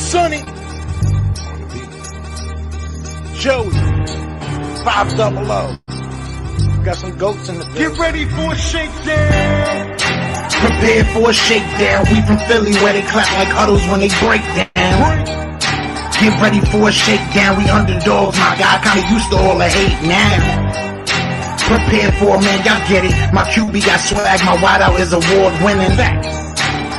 Sonny, Joey, 500. Got some goats in the building. Get ready for a shakedown. Prepare for a shakedown. We from Philly where they clap like huddles when they break down. Get ready for a shakedown. We underdogs, my guy. Kinda used to all the hate now. Prepare for it, man. Y'all get it. My QB got swag. My wideout is award winning.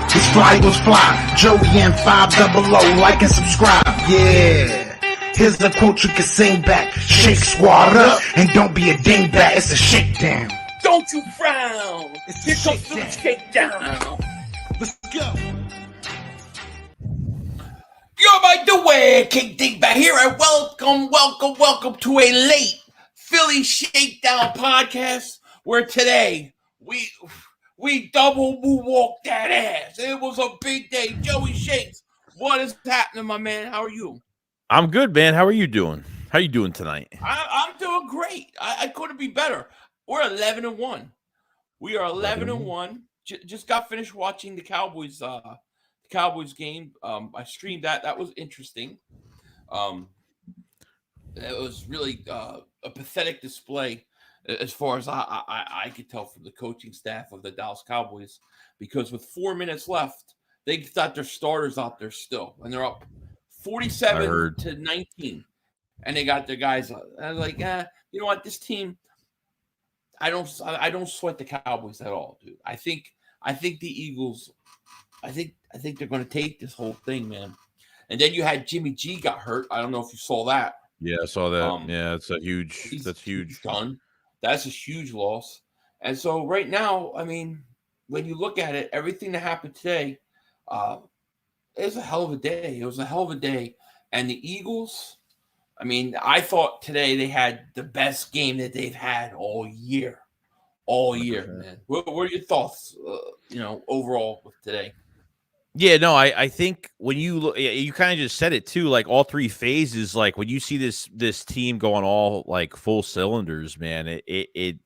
His fly was fly. Joey and 500. Like and subscribe. Yeah. Here's a quote you can sing back. Shake squad up and don't be a dingbat. It's a shakedown. Don't you frown. Here comes the shakedown. Let's go. You're by the way, King Dingbat here, and welcome to a late Philly Shakedown podcast, where today we double moonwalk that ass. It was a big day. Joey Shakes, what is happening, my man? How are you? I'm good, man. How are you doing? How are you doing tonight? I'm doing great. I couldn't be better. We're 11-1. We are 11-1. Just got finished watching the Cowboys game. I streamed that. That was interesting. It was really a pathetic display as far as I could tell from the coaching staff of the Dallas Cowboys, because with 4 minutes left, they got their starters out there still, and they're up 47-19, and they got their guys. I was like, you know what? This team, I don't sweat the Cowboys at all, dude. I think the Eagles, I think they're going to take this whole thing, man. And then you had Jimmy G got hurt. I don't know if you saw that. Yeah, I saw that. Yeah, it's a huge. He's huge. Done. That's a huge loss. And so right now, I mean, when you look at it, everything that happened today, it was a hell of a day. It was a hell of a day. And the Eagles, I mean, I thought today they had the best game that they've had all year. All year, man. What are your thoughts, overall with today? Yeah, no, I think when you look, you kind of just said it too. Like all three phases, like when you see this team going all like full cylinders, man, it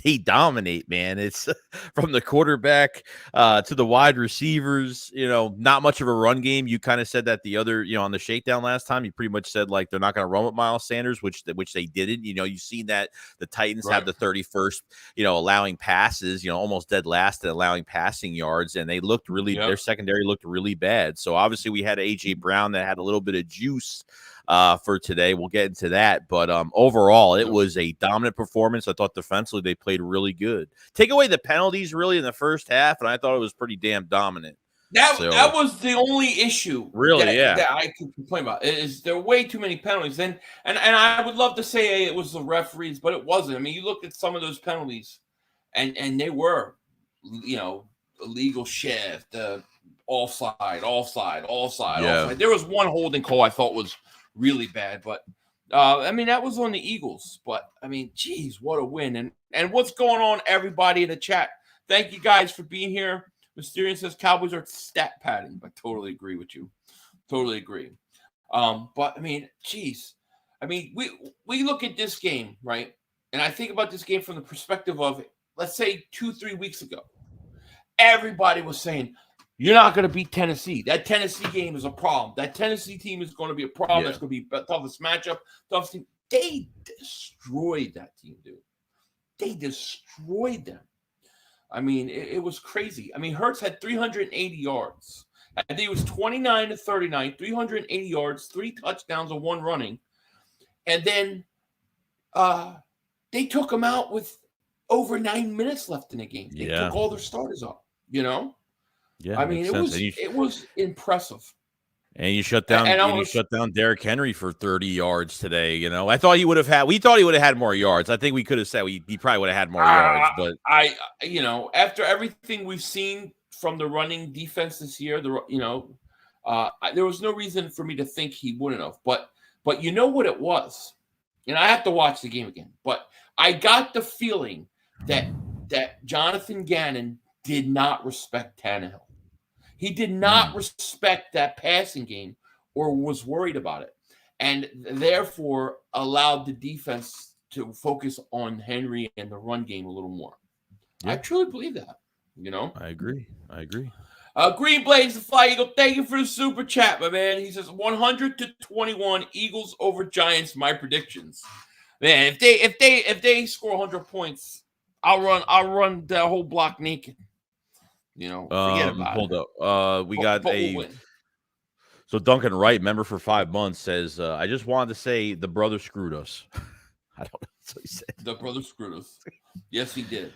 they dominate, man. It's from the quarterback to the wide receivers. Not much of a run game. You kind of said that the other, on the shakedown last time. You pretty much said like they're not going to run with Miles Sanders, which they didn't. You've seen that the Titans have the 31st, allowing passes. Almost dead last at allowing passing yards, and they looked really their secondary looked really bad. So obviously we had AJ Brown that had a little bit of juice for today. We'll get into that, but overall it was a dominant performance. I thought defensively they played really good. Take away the penalties really in the first half, and I thought it was pretty damn dominant. That was the only issue really that I could complain about. Is there are way too many penalties, and I would love to say it was the referees, but it wasn't. I mean, you looked at some of those penalties and they were illegal shift, offside. There was one holding call I thought was really bad, but I mean, that was on the Eagles. But I mean, geez, what a win. And what's going on, everybody in the chat? Thank you guys for being here. Mysterious says Cowboys are stat padding. I totally agree with you. Totally agree. But I mean, geez. I mean, we look at this game, right? And I think about this game from the perspective of, let's say 2-3 weeks ago. Everybody was saying, you're not going to beat Tennessee. That Tennessee game is a problem. That Tennessee team is going to be a problem. That's going to be the toughest matchup. Toughest team. They destroyed that team, dude. They destroyed them. I mean, it was crazy. I mean, Hurts had 380 yards. I think it was 29-39, 380 yards, 3 touchdowns and 1 running. And then they took him out with over 9 minutes left in the game. They took all their starters up, Yeah, I mean, it was impressive. And you shut down shut down Derrick Henry for 30 yards today. I thought he would have had. We thought he would have had more yards. I think we could have said he probably would have had more yards. But after everything we've seen from the running defense this year, there was no reason for me to think he wouldn't have. But you know what it was, and I have to watch the game again. But I got the feeling that Jonathan Gannon did not respect Tannehill. He did not respect that passing game or was worried about it, and therefore allowed the defense to focus on Henry and the run game a little more. I truly believe that, I agree. Green Blaze, the Fly Eagle, thank you for the super chat, my man. He says 100-21 Eagles over Giants. My predictions, man. If they score 100 points, I'll run the whole block naked. Forget about hold it. up. We got we'll win. So Duncan Wright, member for 5 months, says, I just wanted to say the brother screwed us. I don't know. That's what he said. The brother screwed us. Yes, he did.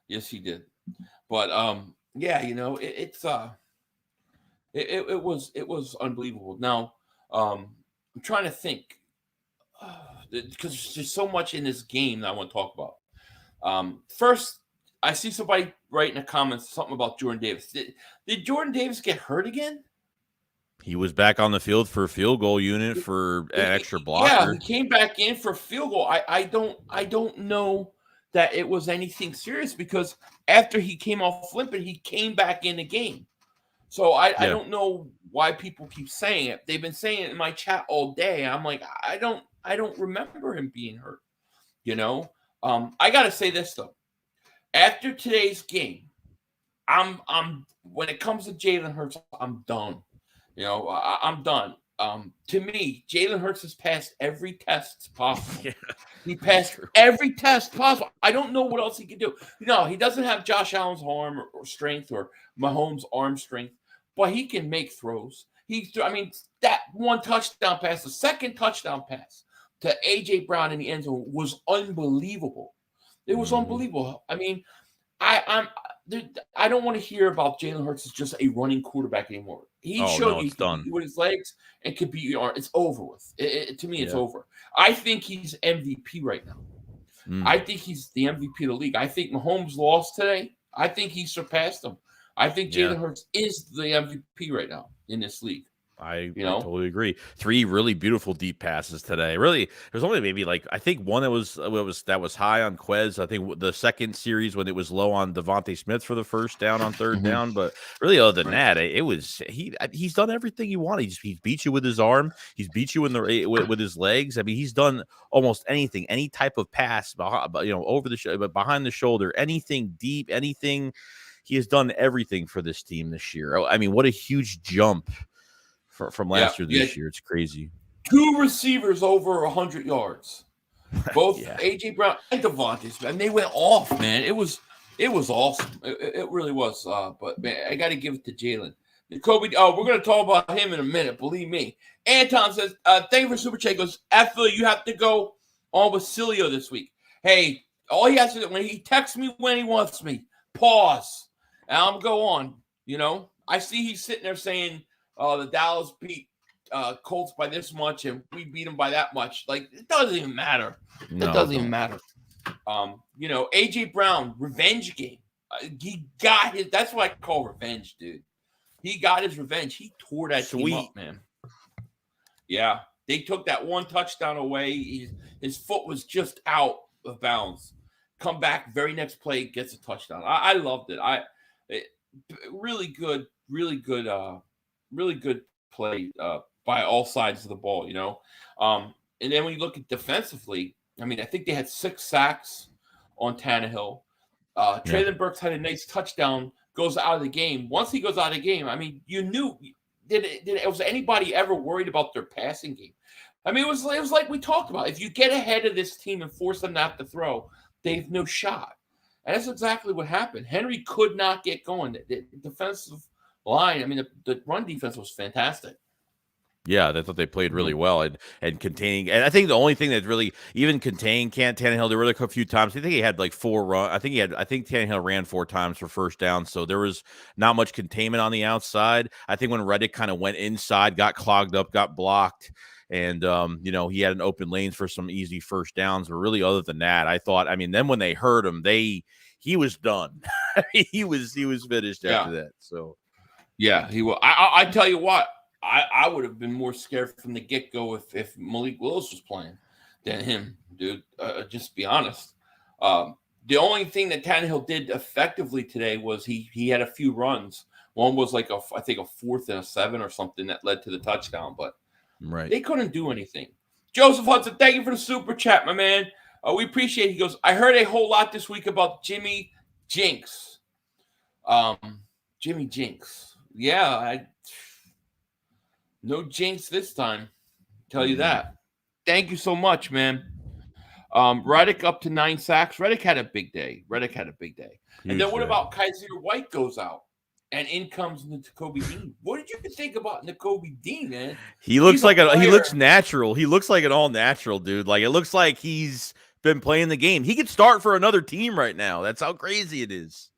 Yes, he did. But yeah, it was unbelievable. Now, I'm trying to think because there's so much in this game that I want to talk about. First, I see somebody write in the comments something about Jordan Davis. Did Jordan Davis get hurt again? He was back on the field for a field goal unit for an extra blocker. Yeah, he came back in for a field goal. I don't know that it was anything serious because after he came off limping, he came back in the game. So I don't know why people keep saying it. They've been saying it in my chat all day. I'm like, I don't remember him being hurt. I gotta say this though. After today's game, I'm when it comes to Jalen Hurts, I'm done. I'm done. To me, Jalen Hurts has passed every test possible. Yeah, he passed every test possible. I don't know what else he can do. He doesn't have Josh Allen's arm or strength or Mahomes' arm strength, but he can make throws. That one touchdown pass, the second touchdown pass to A.J. Brown in the end zone was unbelievable. It was unbelievable. I don't want to hear about Jalen Hurts as just a running quarterback anymore. He showed you can beat with his legs and could beat your arm. It's over with. To me, it's over. I think he's MVP right now. I think he's the MVP of the league. I think Mahomes lost today. I think he surpassed him. I think Jalen Hurts is the MVP right now in this league. I totally agree. 3 really beautiful deep passes today. Really, there's only maybe I think one that was high on Quez. I think the second series when it was low on Devontae Smith for the first down on third down. But really, other than that, he's done everything he wanted. He's beat you with his arm. He's beat you with his legs. He's done almost anything, any type of pass, over the behind the shoulder, anything deep, anything. He has done everything for this team this year. What a huge jump from last year to this year. It's crazy. 2 receivers over 100 yards. Both A.J. Brown and Devontae Smith. And they went off, man. It was awesome. It really was. But, man, I got to give it to Jalen. Kobe, we're going to talk about him in a minute. Believe me. Anton says, thank you for Super Chat. Goes, Phil, you have to go on with Cilio this week. Hey, all he has to do, when he texts me when he wants me, pause. And I'm go on. I see he's sitting there saying, the Dallas beat Colts by this much, and we beat them by that much. It doesn't even matter. It doesn't even matter. A.J. Brown, revenge game. He got his. That's what I call revenge, dude. He got his revenge. He tore that team up, man. Yeah, they took that one touchdown away. His foot was just out of bounds. Come back, very next play, gets a touchdown. I loved it. Really good play by all sides of the ball, And then when you look at defensively, I think they had 6 sacks on Tannehill. Traylon Burks had a nice touchdown, goes out of the game. Once he goes out of the game, you knew was anybody ever worried about their passing game? It was like we talked about. If you get ahead of this team and force them to have to throw, they have no shot. And that's exactly what happened. Henry could not get going. The defensive line, the run defense was fantastic. Yeah, I thought they played really well and containing. And I think the only thing that really even contained Tannehill, there were a few times. I think he had 4 runs. I think Tannehill ran 4 times for first down. So there was not much containment on the outside. I think when Reddick kind of went inside, got clogged up, got blocked, and he had an open lanes for some easy first downs. But really, other than that, I thought. Then when they hurt him, he was done. he was finished after that. So yeah, he will. I tell you what. I would have been more scared from the get-go if Malik Willis was playing than him, dude. Just be honest. The only thing that Tannehill did effectively today was he had a few runs. One was I think a 4th and a 7 or something that led to the touchdown, but they couldn't do anything. Joseph Hudson, thank you for the super chat, my man. We appreciate it. He goes, I heard a whole lot this week about Jimmy Jinks. Jimmy Jinx. Yeah, no jinx this time. Tell you that. Thank you so much, man. Reddick up to 9 sacks. Reddick had a big day. And then what about Kaiser White goes out? And in comes Nakobe Dean. What did you think about Nakobe Dean, man? He looks he looks natural. He looks like an all natural dude. Like it looks like he's been playing the game. He could start for another team right now. That's how crazy it is.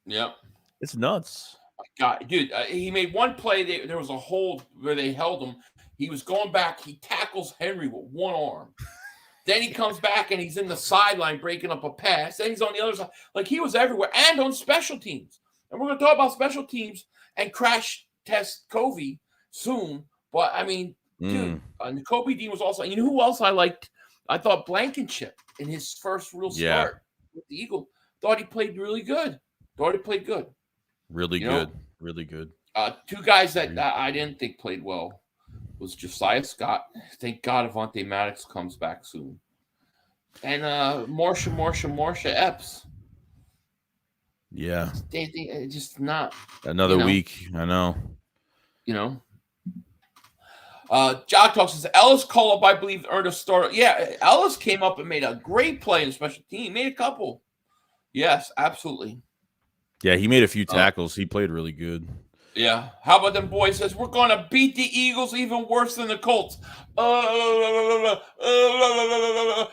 Yep. It's nuts. God, dude, he made one play. There was a hold where they held him. He was going back. He tackles Henry with one arm. Then he comes back and he's in the sideline breaking up a pass. Then he's on the other side. Like he was everywhere and on special teams. And we're going to talk about special teams and crash test Covey soon. But, I mean, dude, Nakobe Dean was also – you know who else I liked? I thought Blankenship in his first real start with the Eagles. Thought he played really good. Really good. Two guys that I didn't think played well was Josiah Scott. Thank God Avonte Maddox comes back soon. And Marsha Epps. Yeah. They just not another week. I know. Jock Talk says Ellis call-up, I believe, earned a start. Yeah, Ellis came up and made a great play in special team. Made a couple. Yes, absolutely. Yeah, he made a few tackles. He played really good. Yeah. How about them boys? Says we're going to beat the Eagles even worse than the Colts.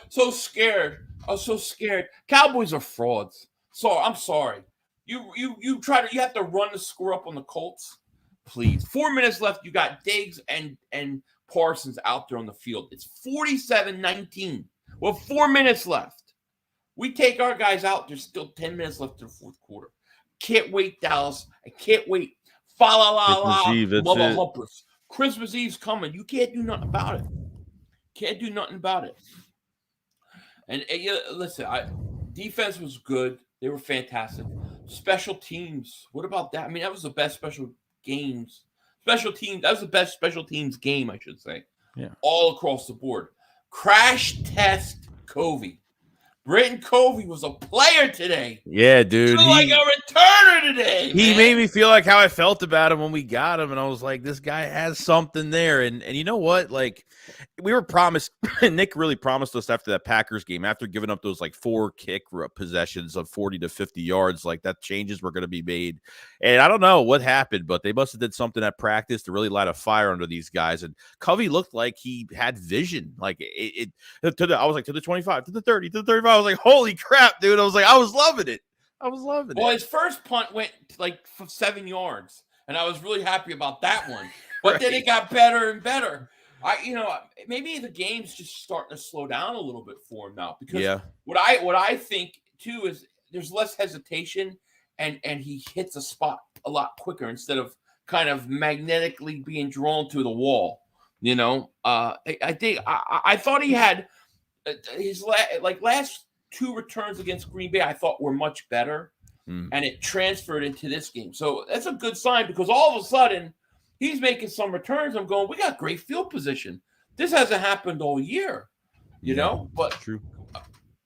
So scared. I'm so scared. Cowboys are frauds. So I'm sorry. You have to run the score up on the Colts. Please. 4 minutes left. You got Diggs and Parsons out there on the field. It's 47-19. Well, 4 minutes left. We take our guys out. There's still 10 minutes left in the fourth quarter. Can't wait, Dallas. I can't wait. Fa la la la. Mother humpers. Christmas Eve's coming. You can't do nothing about it. And listen, defense was good. They were fantastic. Special teams. What about that? I mean, that was the best special teams. That was the best special teams game, I should say. Yeah. All across the board. Crash test Covey. Britton Covey was a player today. Yeah, dude. Like a returner today. He made me feel like how I felt about him when we got him, and I was like, this guy has something there. And you know what? Like, we were promised, Nick really promised us after that Packers game, after giving up those like 4 kick possessions of 40 to 50 yards, like that changes were going to be made. And I don't know what happened, but they must have did something at practice to really light a fire under these guys. And Covey looked like he had vision. Like I was like to the 25, to the 30, to the 35. I was like, holy crap, dude. I was loving it. Well, his first punt went like 7 yards, and I was really happy about that one. But then it got better and better. Maybe the game's just starting to slow down a little bit for him now, because what I think too is there's less hesitation, and he hits a spot a lot quicker instead of kind of magnetically being drawn to the wall. I think I thought he had his last 2 returns against Green Bay I thought were much better, and it transferred into this game. So that's a good sign, because all of a sudden he's making some returns. I'm going, we got great field position. This hasn't happened all year, you know. But true.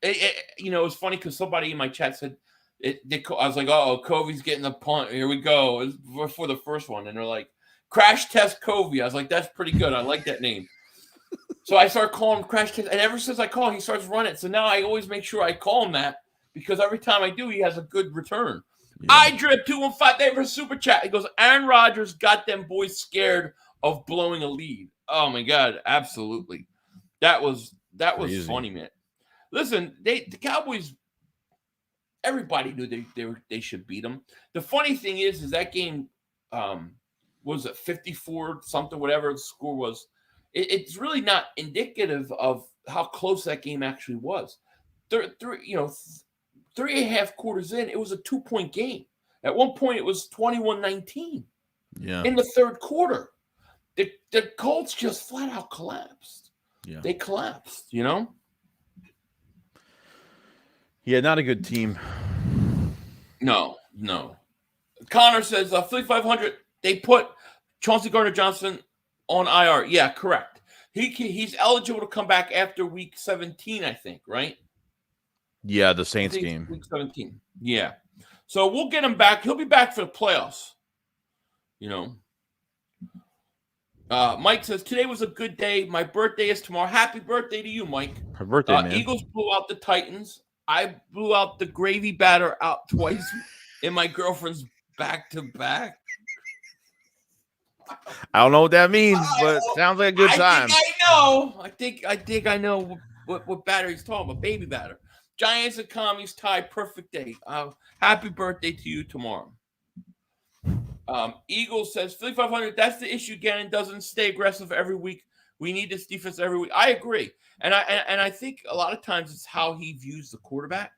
It's funny because somebody in my chat said I was like, oh, Covey's getting the punt. Here we go. It was for the first one, and they're like, crash test Covey. I was like, that's pretty good. I like that name. So I started calling him Crash Test, and ever since I call him, he starts running. So now I always make sure I call him that, because every time I do, he has a good return. Yeah. I drip 215 there for super chat. He goes, Aaron Rodgers got them boys scared of blowing a lead. Oh my God, absolutely. That was funny, man. Listen, the Cowboys, everybody knew they should beat them. The funny thing is that game was it 54 something, whatever the score was. It's really not indicative of how close that game actually was. 3.5 quarters in, it was a 2-point game. At one point, it was 21-19. Yeah. In the third quarter, the Colts just flat out collapsed. Yeah. They collapsed. Yeah, not a good team. No. Connor says 5,500. They put Chauncey Gardner-Johnson on IR. Yeah, correct. He's eligible to come back after week 17, I think, right? Yeah, the Saints game. Week 17. Yeah. So we'll get him back. He'll be back for the playoffs. Mike says, today was a good day. My birthday is tomorrow. Happy birthday to you, Mike. Happy birthday, man. Eagles blew out the Titans. I blew out the gravy batter out twice in my girlfriend's back-to-back. I don't know what that means, but sounds like a good time. I think I know what batter he's talking about. Baby batter. Giants and Commies tie. Perfect day. Happy birthday to you tomorrow. Eagles says, Philly 500, that's the issue. Gannon doesn't stay aggressive every week. We need this defense every week. I agree. And I think a lot of times it's how he views the quarterback.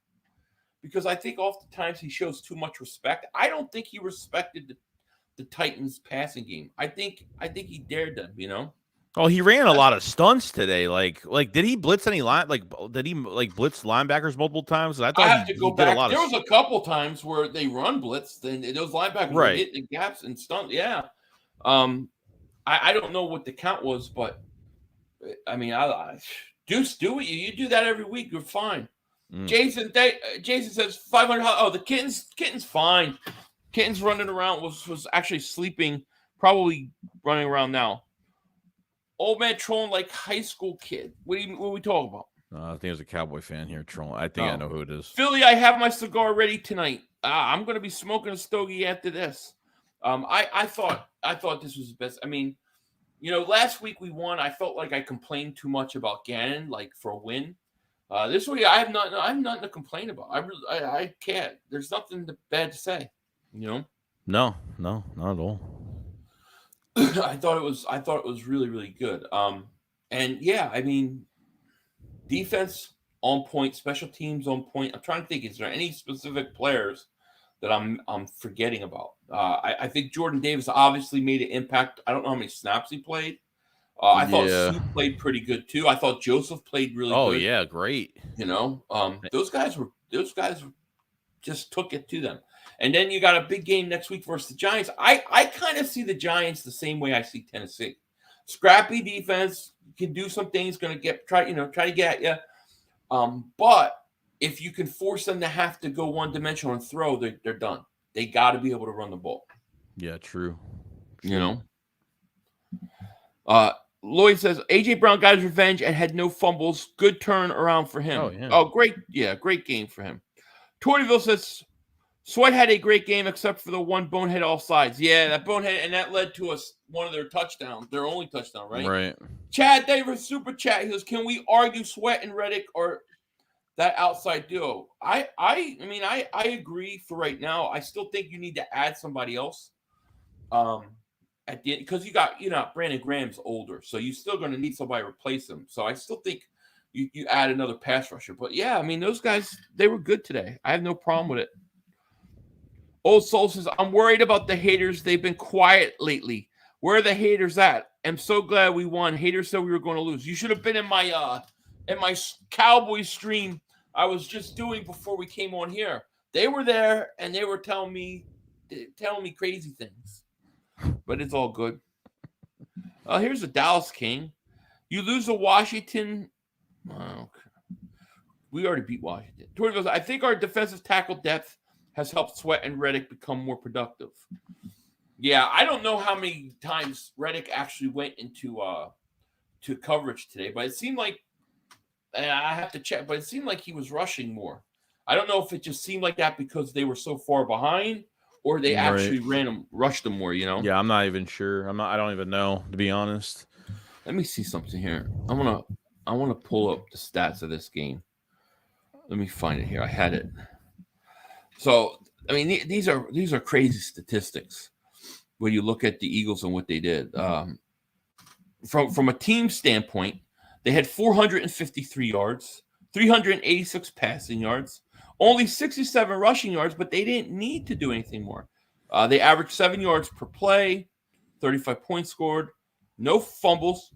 Because I think oftentimes he shows too much respect. I don't think he respected the Titans passing game. I think he dared them, Oh, he ran a lot of stunts today. Like did he blitz any line? Did he blitz linebackers multiple times? I thought I have to go back. There was a couple times where they run blitz, and those linebackers were hitting the gaps and stunt. Yeah. I don't know what the count was, but I mean, Deuce, do it. You do that every week. You're fine. Jason says 500. Oh, the kitten's fine. Kitten's running around was actually sleeping, probably running around now. Old man trolling like high school kid. What are we talking about? I think there's a Cowboy fan here trolling. I think I know who it is. Philly, I have my cigar ready tonight. I'm going to be smoking a stogie after this. I thought this was the best. I mean, last week we won. I felt like I complained too much about Gannon, for a win. This week I have nothing to complain about. I can't. There's nothing bad to say. No, not at all. I thought it was really, really good. And yeah, I mean, defense on point, special teams on point. I'm trying to think, is there any specific players that I'm forgetting about? I think Jordan Davis obviously made an impact. I don't know how many snaps he played. I thought Sue played pretty good too. I thought Joseph played really good. Oh yeah, great. Those guys just took it to them. And then you got a big game next week versus the Giants. I kind of see the Giants the same way I see Tennessee. Scrappy defense, can do some things, going to try to get at you. But if you can force them to have to go one-dimensional and throw, they're done. They got to be able to run the ball. Yeah, true. Lloyd says, A.J. Brown got his revenge and had no fumbles. Good turn around for him. Oh, yeah. Oh, great. Yeah, great game for him. Tortyville says, Sweat had a great game except for the one bonehead offsides. Yeah, that bonehead, and that led to one of their touchdowns, their only touchdown, right? Right. Chad Davis, super chat. He goes, can we argue Sweat and Reddick or that outside duo? I agree for right now. I still think you need to add somebody else. At the end, because you got, Brandon Graham's older, so you're still going to need somebody to replace him. So I still think you add another pass rusher. But yeah, I mean, those guys, they were good today. I have no problem with it. Old Soul says, I'm worried about the haters. They've been quiet lately. Where are the haters at? I'm so glad we won. Haters said we were going to lose. You should have been in my Cowboys stream I was just doing before we came on here. They were there and they were telling me crazy things. But it's all good. Here's the Dallas King. You lose to Washington. Okay. We already beat Washington. Tori goes, I think our defensive tackle depth has helped Sweat and Reddick become more productive. Yeah, I don't know how many times Reddick actually went into to coverage today, but it seemed like, and I have to check, but it seemed like he was rushing more. I don't know if it just seemed like that because they were so far behind, or they actually rushed them more. Yeah, I'm not even sure. I don't even know, to be honest. Let me see something here. I want to pull up the stats of this game. Let me find it here. I had it. So, I mean, these are crazy statistics when you look at the Eagles and what they did. From a team standpoint, they had 453 yards, 386 passing yards, only 67 rushing yards, but they didn't need to do anything more. They averaged 7 yards per play, 35 points scored, no fumbles,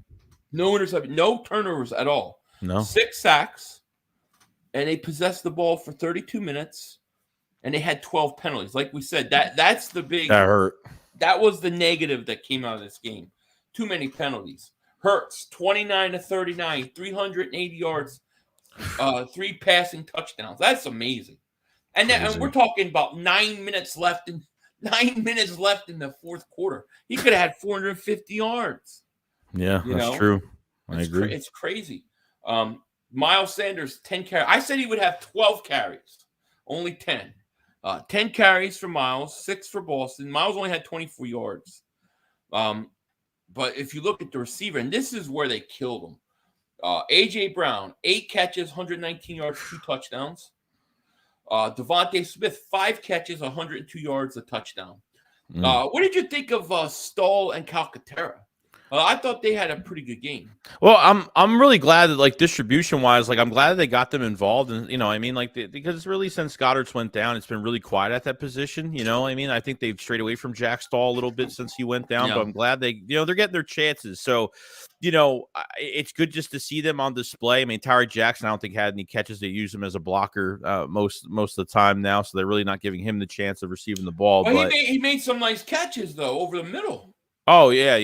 no interceptions, no turnovers at all. No. 6 sacks, and they possessed the ball for 32 minutes, and they had 12 penalties. Like we said, that's the big. That hurt. That was the negative that came out of this game. Too many penalties. Hurts, 29-39, 380 yards, 3 passing touchdowns. That's amazing. And we're talking about 9 minutes left in 9 minutes left in the fourth quarter. He could have had 450 yards. Yeah, that's true. I agree. It's crazy. Miles Sanders, 10 carries. I said he would have 12 carries, only 10. 10 carries for Miles, 6 for Boston. Miles only had 24 yards. But if you look at the receiver, and this is where they killed him. A.J. Brown, 8 catches, 119 yards, 2 touchdowns. Devontae Smith, 5 catches, 102 yards, a touchdown. What did you think of Stahl and Calcaterra? I thought they had a pretty good game. Well, I'm really glad that, like, distribution wise, like, I'm glad that they got them involved, and I mean, like, because really since Goddard's went down, it's been really quiet at that position. I mean, I think they've strayed away from Jack Stahl a little bit since he went down, but I'm glad they, they're getting their chances. So, it's good just to see them on display. I mean, Tyree Jackson, I don't think had any catches. They use him as a blocker most of the time now, so they're really not giving him the chance of receiving the ball. Well, but he made some nice catches though over the middle. Oh yeah,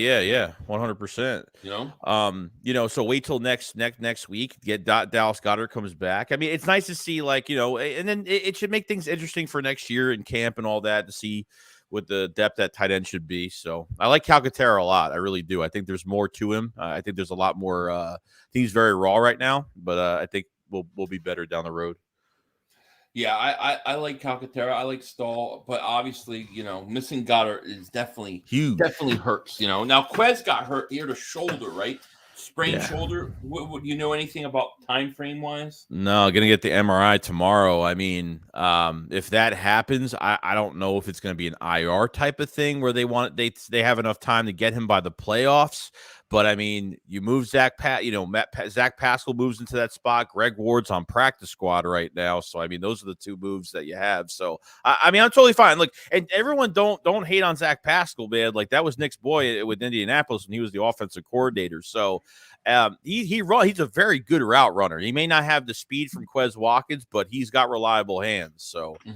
100%. So wait till next week. Get Dallas Goedert comes back. I mean, it's nice to see, like, and then it should make things interesting for next year in camp and all that, to see what the depth at tight end should be. So I like Calcaterra a lot. I really do. I think there's more to him. I think there's a lot more. I think he's very raw right now, but I think we'll be better down the road. Yeah, I like Calcaterra. I like Stahl, but obviously, missing Goddard is definitely huge. Definitely hurts. Now Quez got hurt here to shoulder, right? Sprained shoulder. Would you know anything about time frame wise? No, gonna get the MRI tomorrow. I mean, if that happens, I don't know if it's gonna be an IR type of thing where they have enough time to get him by the playoffs. But I mean, you move Zach Pascal moves into that spot. Greg Ward's on practice squad right now, so I mean, those are the two moves that you have. So I mean, I'm totally fine. Look, and everyone don't hate on Zach Pascal, man. Like, that was Nick's boy with Indianapolis when he was the offensive coordinator. So he's a very good route runner. He may not have the speed from Quez Watkins, but he's got reliable hands. So it's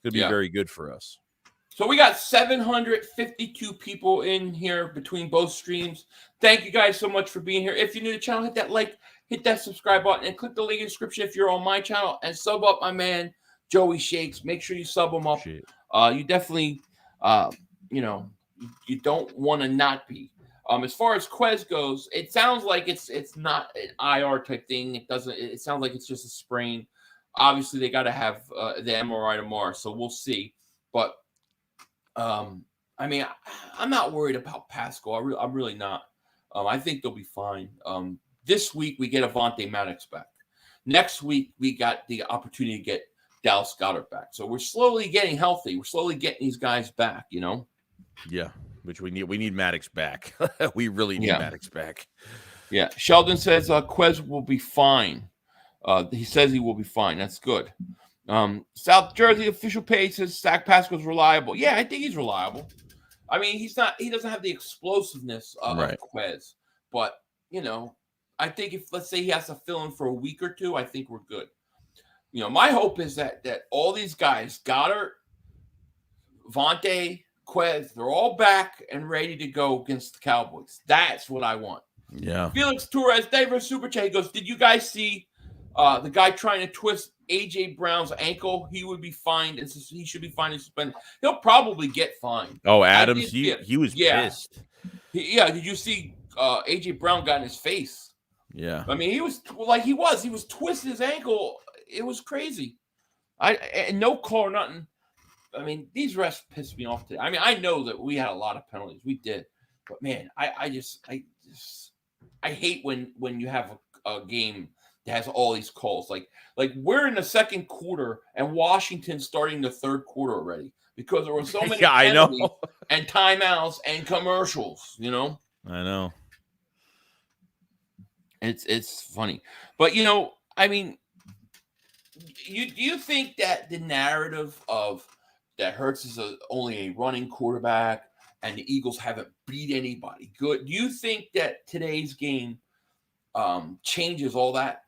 gonna be very good for us. So we got 752 people in here between both streams. Thank you guys so much for being here. If you're new to the channel, hit that like, hit that subscribe button, and click the link in the description if you're on my channel, and sub up my man Joey Shakes. Make sure you sub him up. You definitely, you don't want to not be. As far as Quez goes, it sounds like it's not an IR type thing. It sounds like it's just a sprain. Obviously, they got to have the MRI tomorrow, so we'll see. But I mean, I'm not worried about Pascal. I'm really not. I think they'll be fine. This week we get Avonte Maddox back. Next week we got the opportunity to get Dallas Goedert back. So we're slowly getting healthy. We're slowly getting these guys back. Yeah, which we need. We need Maddox back. We really need Maddox back. Yeah. Sheldon says Quez will be fine. He says he will be fine. That's good. South Jersey official page says Zach Pascal's reliable. Yeah, I think he's reliable. I mean, he doesn't have the explosiveness of Quez, but I think if, let's say, he has to fill in for a week or two, I think we're good. My hope is that all these guys, Goddard, Vontae, Quez, they're all back and ready to go against the Cowboys. That's what I want. Yeah. Felix Torres, David Super Chat, he goes, did you guys see the guy trying to twist A.J. Brown's ankle? He would be fined, and he should be fined and suspended. He'll probably get fined. Oh, Adams, he was pissed. Did you see A.J. Brown got in his face? Yeah. I mean, he was twisting his ankle. It was crazy. And no call or nothing. I mean, these refs pissed me off today. I mean, I know that we had a lot of penalties. We did. But man, I hate when you have a game that has all these calls. Like we're in the second quarter and Washington's starting the third quarter already because there were so many penalties and timeouts and commercials, I know. It's funny. But I mean, do you think that the narrative of that Hurts is only a running quarterback and the Eagles haven't beat anybody good, do you think that today's game changes all that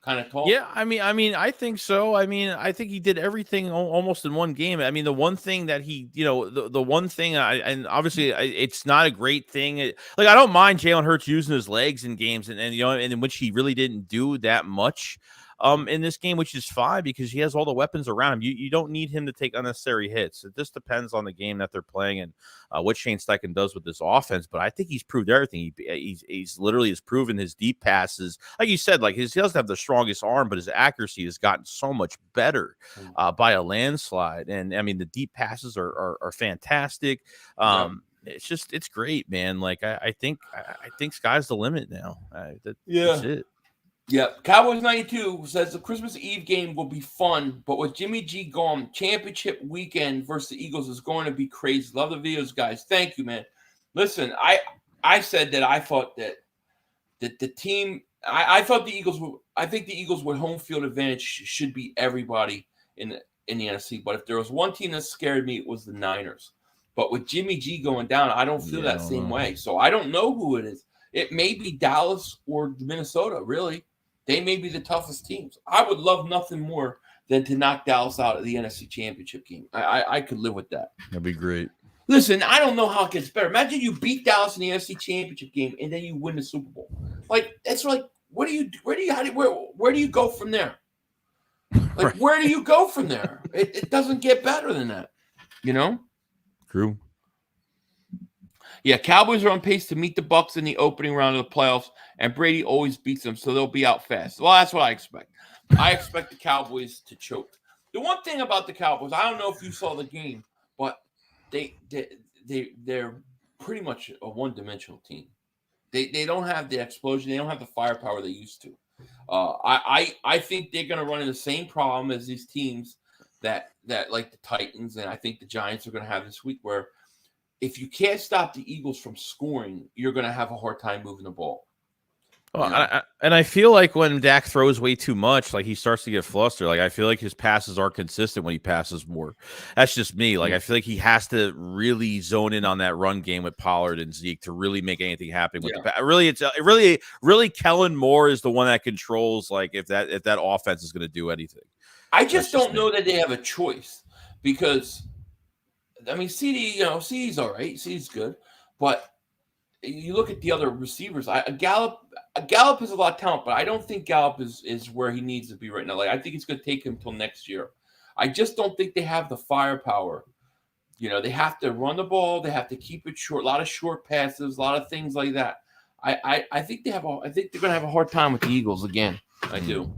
kind of talk? Yeah, I mean, I think so. I mean, I think he did everything almost in one game. I mean, the one thing that he, the one thing, and obviously it's not a great thing. Like, I don't mind Jalen Hurts using his legs in games, and in which he really didn't do that much. in this game, which is fine because he has all the weapons around him. You don't need him to take unnecessary hits. It just depends on the game that they're playing and what Shane Steichen does with this offense. But I think he's proved everything. He's literally has proven his deep passes. Like you said, like he doesn't have the strongest arm, but his accuracy has gotten so much better by a landslide. And I mean, the deep passes are fantastic. It's great, man. Like I think sky's the limit now. That's it. Yeah, Cowboys 92 says the Christmas Eve game will be fun, but with Jimmy G gone, championship weekend versus the Eagles is going to be crazy. Love the videos, guys. Thank you, man. Listen, I said that I thought that the team, I thought the Eagles would, I think the Eagles with home field advantage should beat everybody in the NFC. But if there was one team that scared me, it was the Niners. But with Jimmy G going down, I don't feel that same way. So I don't know who it is. It may be Dallas or Minnesota, really. They may be the toughest teams. I would love nothing more than to knock Dallas out of the NFC Championship game. I could live with that. That'd be great. Listen, I don't know how it gets better. Imagine you beat Dallas in the NFC Championship game and then you win the Super Bowl. Like, it's like, where do you go from there? Like, where do you go from there? It doesn't get better than that, you know? True. Yeah, Cowboys are on pace to meet the Bucs in the opening round of the playoffs, and Brady always beats them, so they'll be out fast. Well, that's what I expect. I expect the Cowboys to choke. The one thing about the Cowboys, I don't know if you saw the game, but they're pretty much a one-dimensional team. They don't have the explosion. They don't have the firepower they used to. I think they're going to run into the same problem as these teams that like the Titans, and I think the Giants are going to have this week, where if you can't stop the Eagles from scoring, you're going to have a hard time moving the ball. Well, I feel like when Dak throws way too much, like he starts to get flustered. Like I feel like his passes aren't consistent when he passes more. That's just me. Like I feel like he has to really zone in on that run game with Pollard and Zeke to really make anything happen. With really Kellen Moore is the one that controls. Like if that offense is going to do anything. I just don't know that they have a choice because. I mean, CD's all right. CD's good. But you look at the other receivers. Gallup has a lot of talent, but I don't think Gallup is where he needs to be right now. Like, I think it's going to take him until next year. I just don't think they have the firepower. You know, they have to run the ball. They have to keep it short. A lot of short passes, a lot of things like that. I think they're going to have a hard time with the Eagles again. I do.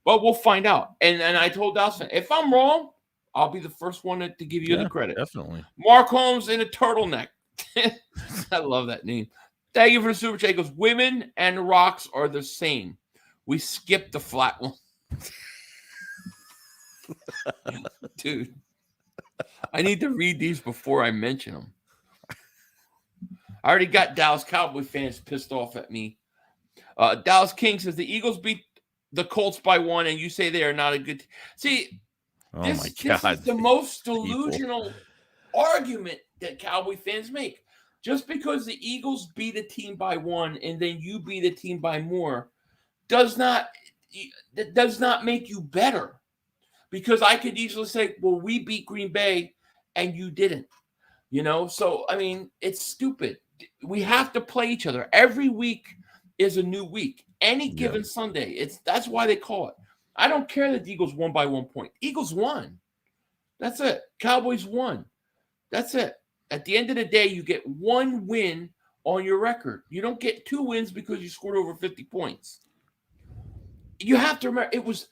But we'll find out. And I told Dawson, if I'm wrong, I'll be the first one to give you the credit. Definitely. Mark Holmes in a turtleneck. I love that name. Thank you for the super chat. He goes, women and rocks are the same. We skipped the flat one. Dude, I need to read these before I mention them. I already got Dallas Cowboy fans pissed off at me. Dallas King says the Eagles beat the Colts by 1, and you say they are not a good See, This is the most delusional argument that Cowboy fans make. Just because the Eagles beat a team by 1 and then you beat a team by more does not make you better. Because I could easily say, well, we beat Green Bay and you didn't. You know, so I mean, it's stupid. We have to play each other. Every week is a new week. Any given Sunday. That's why they call it. I don't care that the Eagles won by 1 point. Eagles won. That's it. Cowboys won. That's it. At the end of the day, you get 1 win on your record. You don't get 2 wins because you scored over 50 points. You have to remember, it was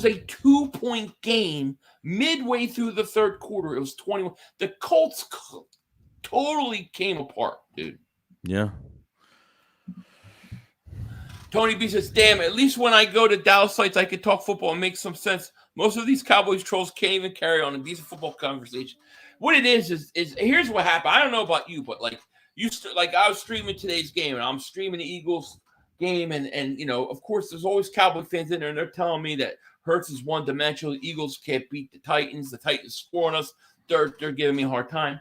a 2-point game midway through the third quarter. It was 21. The Colts totally came apart, dude. Yeah. Tony B says, damn, at least when I go to Dallas sites, I can talk football and make some sense. Most of these Cowboys trolls can't even carry on a decent football conversation. What it is here's what happened. I don't know about you, but like I was streaming today's game, and I'm streaming the Eagles game, and you know, of course, there's always Cowboy fans in there, and they're telling me that Hurts is one-dimensional. The Eagles can't beat the Titans. The Titans score on us. They're giving me a hard time.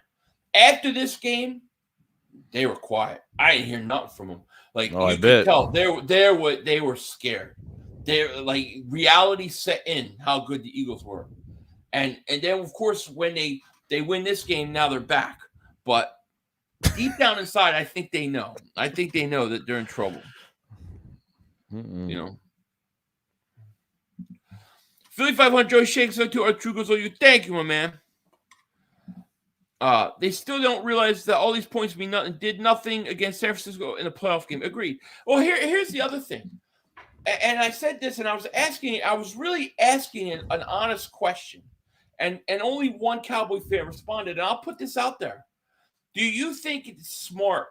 After this game, they were quiet. I didn't hear nothing from them. Like, you could tell they were scared. They're like, reality set in how good the Eagles were. And then, of course, when they win this game, now they're back. But deep down inside, I think they know. I think they know that they're in trouble. You know? Philly 500 Joey Shakes to our true goes on you. Thank you, my man. They still don't realize that all these points mean nothing. Did nothing against San Francisco in a playoff game. Agreed. Well, here's the other thing. And I said this, and I was really asking an honest question. And only one Cowboy fan responded. And I'll put this out there. Do you think it's smart?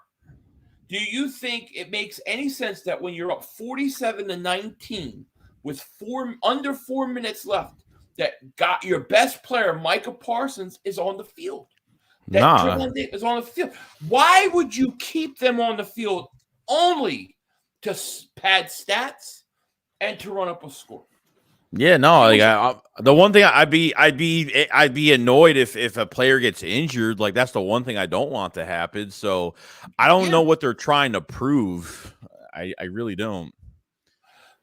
Do you think it makes any sense that when you're up 47-19 with under 4 minutes left, that got your best player, Micah Parsons, is on the field? That is on the field. Why would you keep them on the field only to pad stats and to run up a score? Yeah, no. Like the one thing I'd be annoyed if a player gets injured. Like that's the one thing I don't want to happen. So I don't know what they're trying to prove. I really don't.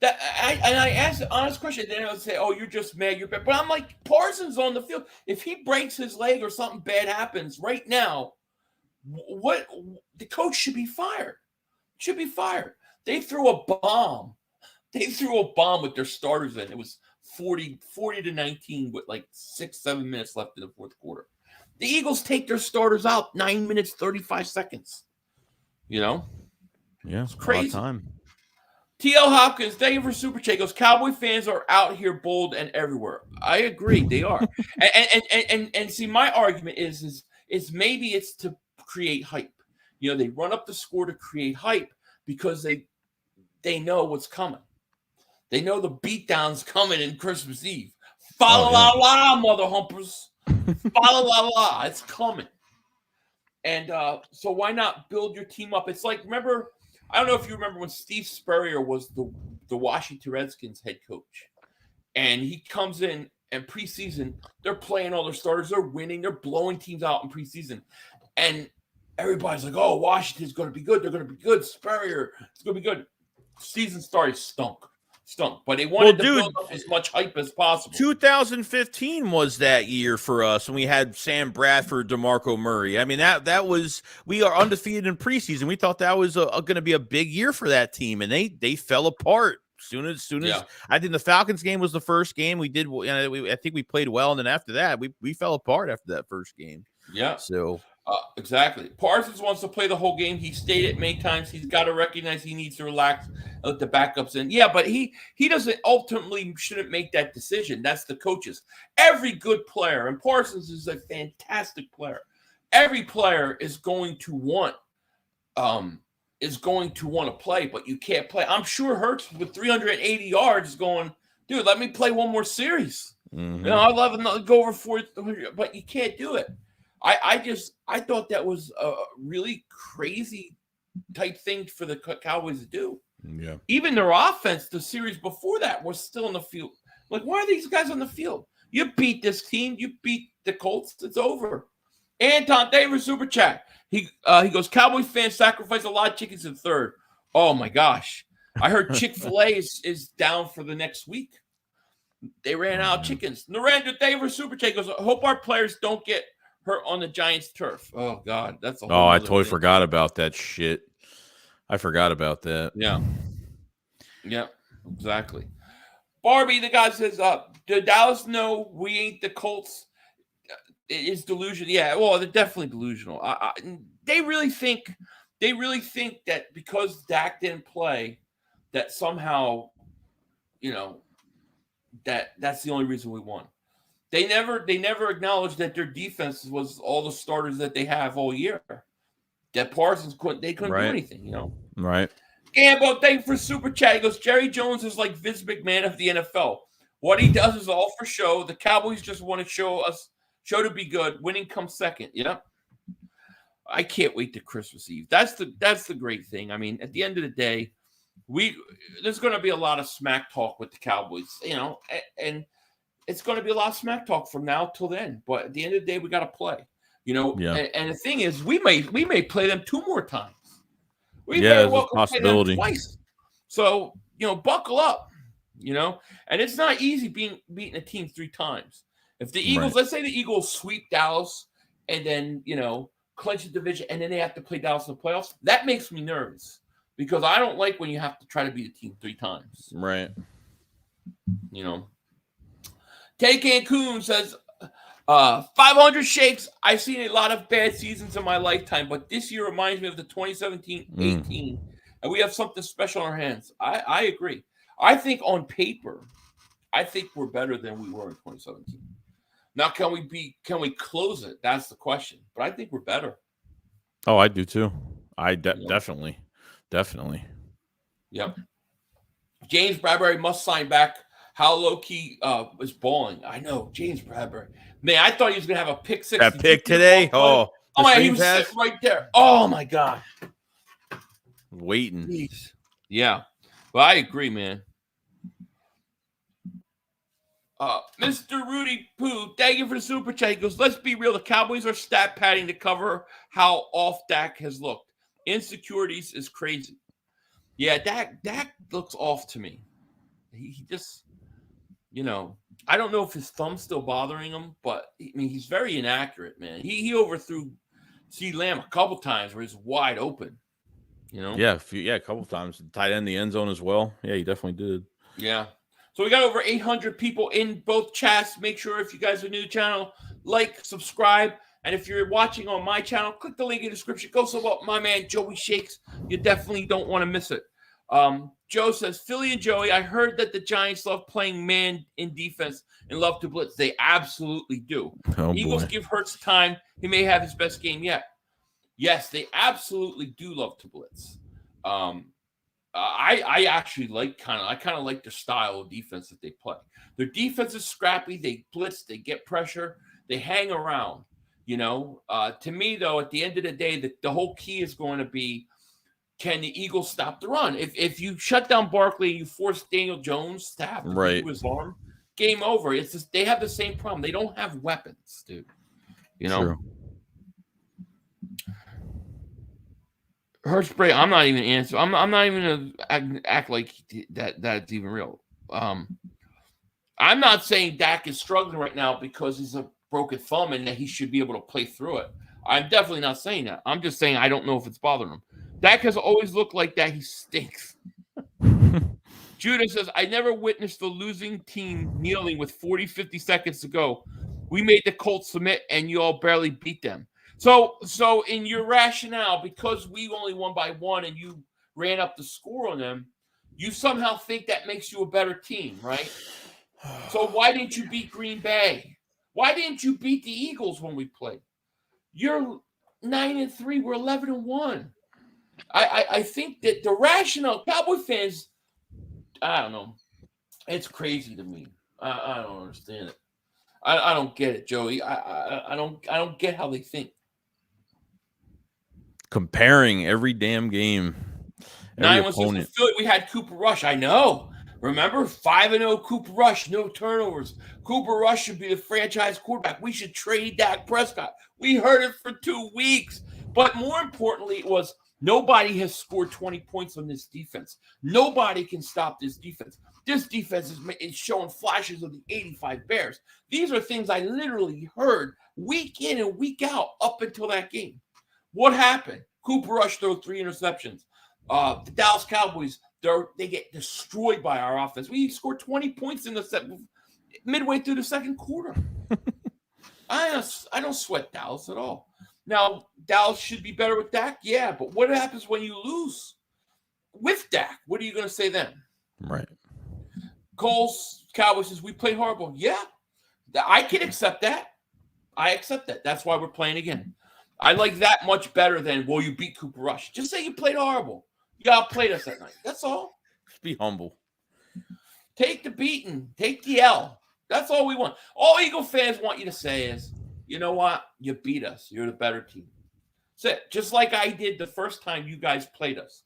I asked an honest question. Then I would say, "Oh, you're just mad. You're bad." But I'm like, Parsons on the field. If he breaks his leg or something bad happens right now, what the coach should be fired. Should be fired. They threw a bomb. They threw a bomb with their starters in. It was 40-19 with like 6-7 minutes left in the fourth quarter. The Eagles take their starters out 9 minutes 35 seconds. You know, yeah, it's crazy. A lot of time. T.L. Hopkins, thank you for Super Chat. Goes, Cowboy fans are out here bold and everywhere. I agree, they are. and see, my argument is maybe it's to create hype. You know, they run up the score to create hype because they know what's coming. They know the beatdown's coming in Christmas Eve. La, mother humpers. La, it's coming. And so why not build your team up? It's like, remember, I don't know if you remember when Steve Spurrier was the Washington Redskins head coach. And he comes in and preseason, they're playing all their starters. They're winning. They're blowing teams out in preseason. And everybody's like, oh, Washington's going to be good. They're going to be good. Spurrier, it's going to be good. Season started stunk. But they wanted to build up as much hype as possible. 2015 was that year for us when we had Sam Bradford, DeMarco Murray. I mean, that was, we are undefeated in preseason. We thought that was going to be a big year for that team, and they fell apart soon as I think the Falcons game was the first game we did. I think we played well, and then after that, we fell apart after that first game. Yeah. So. Exactly. Parsons wants to play the whole game. He stated many times he's got to recognize he needs to relax and let the backups in. Yeah, but he doesn't shouldn't make that decision. That's the coaches. Every good player, and Parsons is a fantastic player. Every player is going to want to play, but you can't play. I'm sure Hurts with 380 yards is going, dude, let me play one more series. Mm-hmm. You know, I'd love to go over 400, but you can't do it. I thought that was a really crazy type thing for the Cowboys to do. Yeah. Even their offense, the series before that, was still in the field. Like, why are these guys on the field? You beat this team. You beat the Colts. It's over. Anton Davis Super Chat. He goes, Cowboy fans sacrifice a lot of chickens in third. Oh, my gosh. I heard Chick-fil-A is down for the next week. They ran out of chickens. Narendra Davis Super Chat goes, I hope our players don't get hurt on the Giants' turf. Oh, God. That's a whole I totally forgot about that shit. I forgot about that. Yeah. Yeah, exactly. Barbie, the guy says, did Dallas know we ain't the Colts? It is delusional. Yeah, well, they're definitely delusional. They really think that because Dak didn't play, that somehow, you know, that's the only reason we won. They never acknowledged that their defense was all the starters that they have all year. That Parsons couldn't do anything, you know. Right. Gambo, thank you for Super Chat. He goes, Jerry Jones is like Vince McMahon of the NFL. What he does is all for show. The Cowboys just want to show to be good. Winning comes second. Yeah. I can't wait to Christmas Eve. That's the great thing. I mean, at the end of the day, there's going to be a lot of smack talk with the Cowboys, you know, and it's going to be a lot of smack talk from now till then. But at the end of the day, we got to play, you know. Yeah. And the thing is, we may play them 2 more times. We may well play them twice. So, you know, buckle up, you know. And it's not easy beating a team 3 times. If the Eagles, let's say the Eagles sweep Dallas and then, you know, clinch the division and then they have to play Dallas in the playoffs, that makes me nervous because I don't like when you have to try to beat a team 3 times. Right. You know. Tay Cancun says, 500 shakes. I've seen a lot of bad seasons in my lifetime, but this year reminds me of the 2017-18, and we have something special in our hands. I agree. I think on paper, I think we're better than we were in 2017. Now, can we close it? That's the question. But I think we're better. Oh, I do too. Definitely. Yep. James Bradbury must sign back. How low-key is balling. I know, James Bradbury. Man, I thought he was going to have a pick six. That pick today? Oh, my, he was sitting right there. Oh, my God. Waiting. Jeez. Yeah. But I agree, man. Mr. Rudy Poo, thank you for the super chat. He goes, let's be real. The Cowboys are stat padding to cover how off Dak has looked. Insecurities is crazy. Yeah, Dak looks off to me. He just, I don't know if his thumb's still bothering him, but I mean, he's very inaccurate, man. He overthrew CeeDee Lamb a couple times where he's wide open. Yeah, a couple times. Tight end the end zone as well. Yeah, he definitely did. Yeah. So we got over 800 people in both chats. Make sure if you guys are new to the channel, like, subscribe. And if you're watching on my channel, click the link in the description. Go support my man, Joey Shakes. You definitely don't want to miss it. Joe says, Philly and Joey, I heard that the Giants love playing man in defense and love to blitz. They absolutely do. Eagles give Hurts time. He may have his best game yet. Yes, they absolutely do love to blitz. I actually like I kind of like their style of defense that they play. Their defense is scrappy. They blitz. They get pressure. They hang around. To me, though, at the end of the day, the whole key is going to be, can the Eagles stop the run? If you shut down Barkley and you force Daniel Jones to have to do his arm, game over. It's just they have the same problem. They don't have weapons, dude. True. Hurts break. I'm not even answering. I'm not even gonna act like that's even real. I'm not saying Dak is struggling right now because he's a broken thumb and that he should be able to play through it. I'm definitely not saying that. I'm just saying I don't know if it's bothering him. Dak has always looked like that. He stinks. Judah says, I never witnessed the losing team kneeling with 50 seconds to go. We made the Colts submit, and you all barely beat them. So in your rationale, because we only won by 1 and you ran up the score on them, you somehow think that makes you a better team, right? So why didn't you beat Green Bay? Why didn't you beat the Eagles when we played? You're 9-3. We're 11-1. I think that the rationale, Cowboy fans, I don't know. It's crazy to me. I don't understand it. I don't get it, Joey. I don't get how they think. Comparing every damn game. Every opponent. We had Cooper Rush. I know. Remember? 5-0 Cooper Rush. No turnovers. Cooper Rush should be the franchise quarterback. We should trade Dak Prescott. We heard it for 2 weeks. But more importantly, it was nobody has scored 20 points on this defense. Nobody can stop this defense. This defense is showing flashes of the 85 Bears. These are things I literally heard week in and week out up until that game. What happened? Cooper Rush threw 3 interceptions. The Dallas Cowboys, they get destroyed by our offense. We scored 20 points in the midway through the second quarter. I don't sweat Dallas at all. Now, Dallas should be better with Dak, yeah, but what happens when you lose with Dak? What are you going to say then? Right. Cole's Cowboys says, we played horrible. Yeah, I can accept that. I accept that. That's why we're playing again. I like that much better than, well, you beat Cooper Rush. Just say you played horrible. You outplayed us that night. That's all. Just be humble. Take the beating. Take the L. That's all we want. All Eagle fans want you to say is, you know what? You beat us. You're the better team. That's it. Just like I did the first time you guys played us.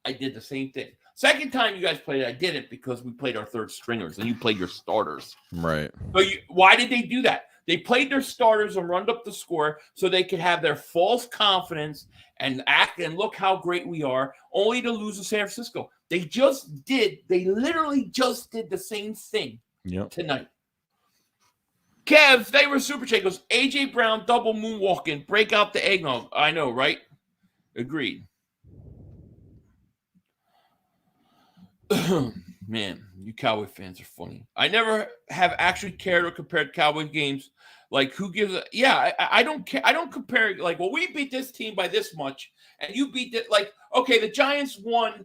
I did the same thing. Second time you guys played it, I didn't because we played our third stringers and you played your starters. Right. So why did they do that? They played their starters and run up the score so they could have their false confidence and act and look how great we are, only to lose to San Francisco. They literally just did the same thing tonight. Kev, they were super chat goes, AJ Brown double moonwalking, break out the eggnog. I know, right? Agreed. Man, You Cowboy fans are funny. I never have actually cared or compared Cowboy games. Like, who gives a I don't care. I don't compare, like, well, we beat this team by this much, and you beat it. Like, okay, the Giants won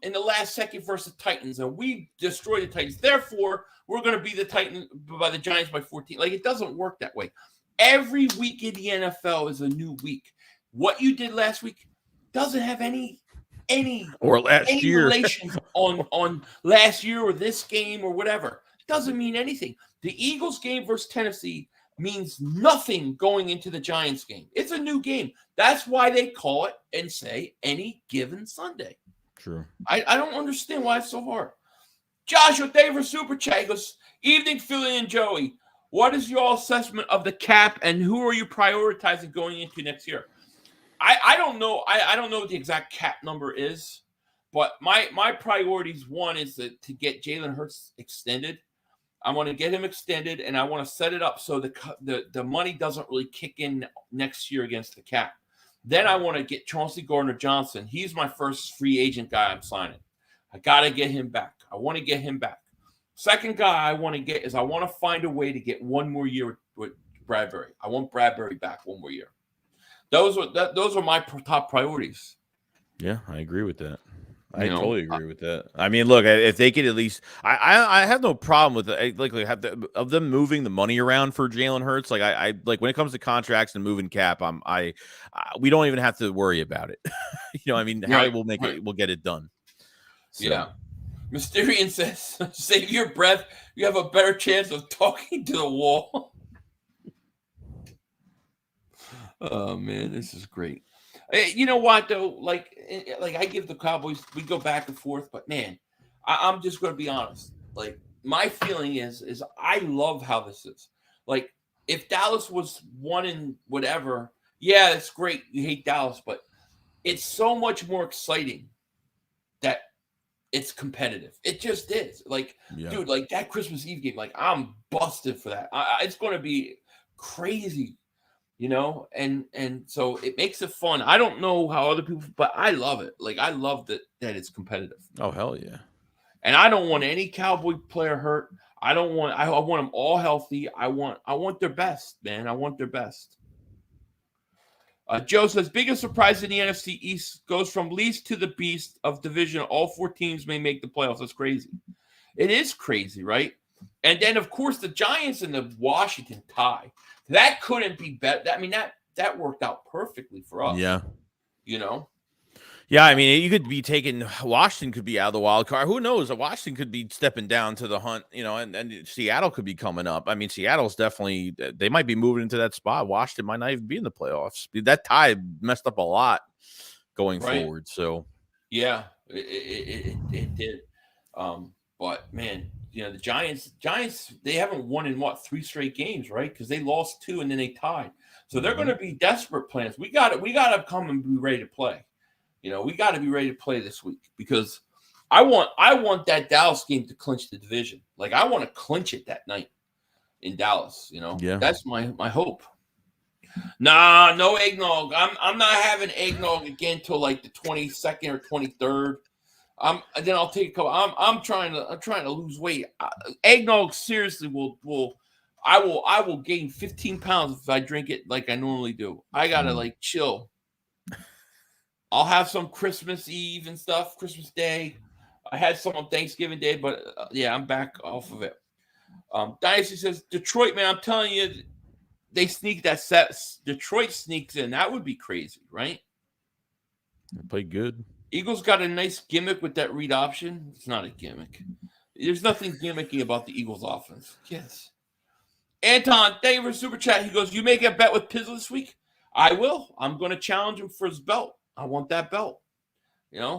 in the last second versus the Titans, and we destroyed the Titans. Therefore, we're going to beat the Titans by the Giants by 14. Like, it doesn't work that way. Every week in the NFL is a new week. What you did last week doesn't have any or last year relations on last year or this game or whatever. It doesn't mean anything. The Eagles game versus Tennessee means nothing going into the Giants game. It's a new game. That's why they call it and say any given Sunday. True. I don't understand why it's so hard. Joshua Davis Super Chat goes, evening, Philly and Joey. What is your assessment of the cap, and who are you prioritizing going into next year? I don't know. I don't know what the exact cap number is, but my priorities, one is to get Jalen Hurts extended. I want to get him extended, and I want to set it up so the money doesn't really kick in next year against the cap. Then I want to get Chauncey Gardner-Johnson. He's my first free agent guy I'm signing. I got to get him back. I want to get him back. Second guy I want to get is I want to find a way to get one more year with Bradbury. I want Bradbury back one more year. Those are my top priorities. Yeah, I agree with that. I totally agree with that. I mean, look, if they could at least, I have no problem with of them moving the money around for Jalen Hurts. Like I like when it comes to contracts and moving cap, we don't even have to worry about it. I mean, Harry will make it, we'll get it done. So. Yeah. Mysterian says, save your breath. You have a better chance of talking to the wall. Oh man, this is great. You know what though? Like I give the Cowboys, we go back and forth, but man, I'm just going to be honest. Like my feeling is I love how this is. Like if Dallas was one in whatever, yeah, it's great. You hate Dallas, but it's so much more exciting that it's competitive. It just is. Like, dude, like that Christmas Eve game, like I'm busted for that. It's going to be crazy. And so it makes it fun. I don't know how other people, but I love it. Like I love that it's competitive. Oh hell yeah! And I don't want any Cowboy player hurt. I want them all healthy. I want their best, man. I want their best. Joe says biggest surprise in the NFC East goes from least to the beast of division. All 4 teams may make the playoffs. That's crazy. It is crazy, right? And then of course the Giants and the Washington tie. That couldn't be better. I mean, that worked out perfectly for us. Yeah. Yeah, I mean, you could be taking Washington could be out of the wild card. Who knows? Washington could be stepping down to the hunt, and Seattle could be coming up. I mean, Seattle's definitely they might be moving into that spot. Washington might not even be in the playoffs. That tie messed up a lot going forward. So yeah, it did. But man, the Giants, they haven't won in 3 straight games, right? Because they lost 2 and then they tied. So they're going to be desperate plans. We got to come and be ready to play. We got to be ready to play this week because I want that Dallas game to clinch the division. Like I want to clinch it that night in Dallas. Yeah. That's my hope. Nah, no eggnog. I'm not having eggnog again till like the 22nd or 23rd. Then I'll take a couple. I'm trying to lose weight. Eggnog seriously I will gain 15 pounds if I drink it like I normally do. I gotta like chill. I'll have some Christmas Eve and stuff, Christmas Day. I had some on Thanksgiving Day, but yeah, I'm back off of it. Dynasty says Detroit, man. I'm telling you, they sneak that set. Detroit sneaks in. That would be crazy, right? They play good. Eagles got a nice gimmick with that read option. It's not a gimmick. There's nothing gimmicky about the Eagles offense. Yes. Anton, thank you for Super Chat. He goes, you make a bet with Pizzle this week? I will. I'm going to challenge him for his belt. I want that belt.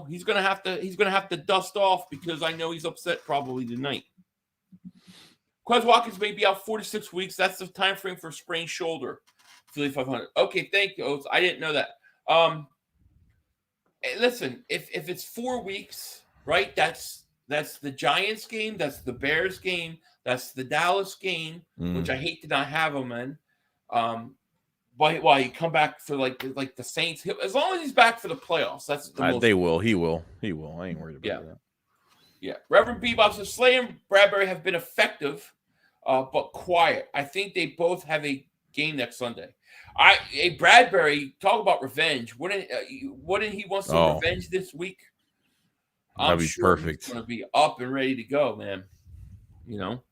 He's going to have to dust off because I know he's upset probably tonight. Quez Watkins may be out 4 to 6 weeks. That's the time frame for sprained shoulder. Philly 500. Okay, thank you, Oates. I didn't know that. Hey, listen, if it's 4 weeks, right? That's the Giants game. That's the Bears game. That's the Dallas game, which I hate to not have him in. But why he come back for like the Saints? As long as he's back for the playoffs, that's the most. They will. He will. I ain't worried about that. Yeah. Reverend Bebop says Slay and Bradbury have been effective, but quiet. I think they both have a game next Sunday. Bradbury, talk about revenge. Wouldn't he want some revenge this week? That'd I'm be sure perfect. he's going to be up and ready to go, man. You know